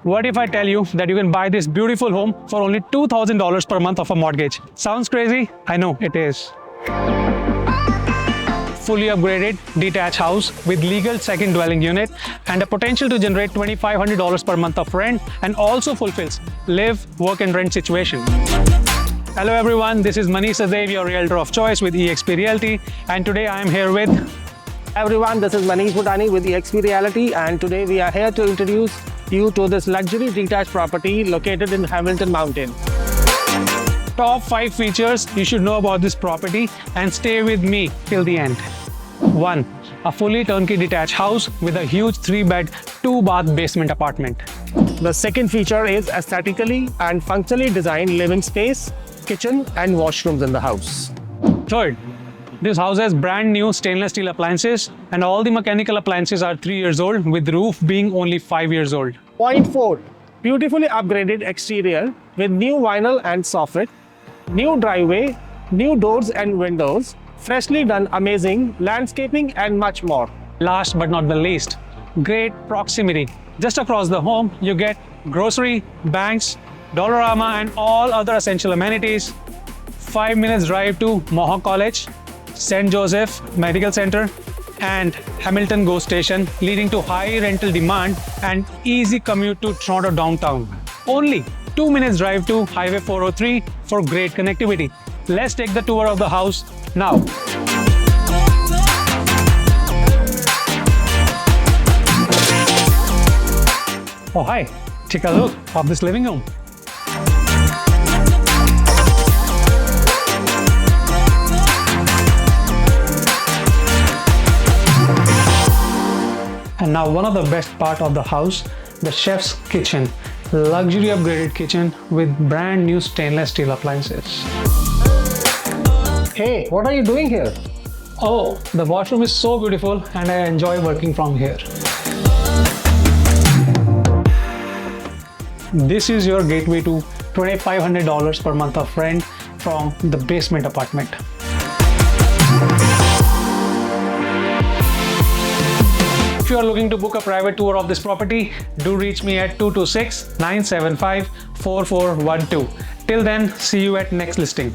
What if I tell you that you can buy this beautiful home for only $2,000 per month of a mortgage? Sounds crazy? I know it is. Fully upgraded detached house with legal second dwelling unit and a potential to generate $2,500 per month of rent, and also fulfills live, work and rent situation. Hello everyone, this is Manish Sadev, your realtor of choice with eXp Realty, and today I am here with... Everyone, this is Manish Bhutani with eXp Realty, and today we are here to introduce you to this luxury detached property located in Hamilton Mountain. Top 5 features you should know about this property, and stay with me till the end. 1. A fully turnkey detached house with a huge 3-bed, 2-bath basement apartment. The second feature is aesthetically and functionally designed living space, kitchen and washrooms in the house. Third, this house has brand new stainless steel appliances, and all the mechanical appliances are 3 years old, with the roof being only 5 years old. Point 4. Beautifully upgraded exterior with new vinyl and soffit, new driveway, new doors and windows, freshly done amazing landscaping and much more. Last but not the least, great proximity. Just across the home, you get grocery, banks, Dollarama and all other essential amenities. 5 minutes drive to Mohawk College, St. Joseph Medical Center and Hamilton GO Station, leading to high rental demand and easy commute to Toronto downtown. Only 2 minutes drive to Highway 403 for great connectivity. Let's take the tour of the house now. Oh hi, take a look of this living room. And now one of the best part of the house, the chef's kitchen. Luxury upgraded kitchen with brand new stainless steel appliances. Hey, what are you doing here? Oh, the washroom is so beautiful and I enjoy working from here. This is your gateway to $2,500 per month of rent from the basement apartment. If you are looking to book a private tour of this property, do reach me at 226-975-4412. Till then, see you at next listing.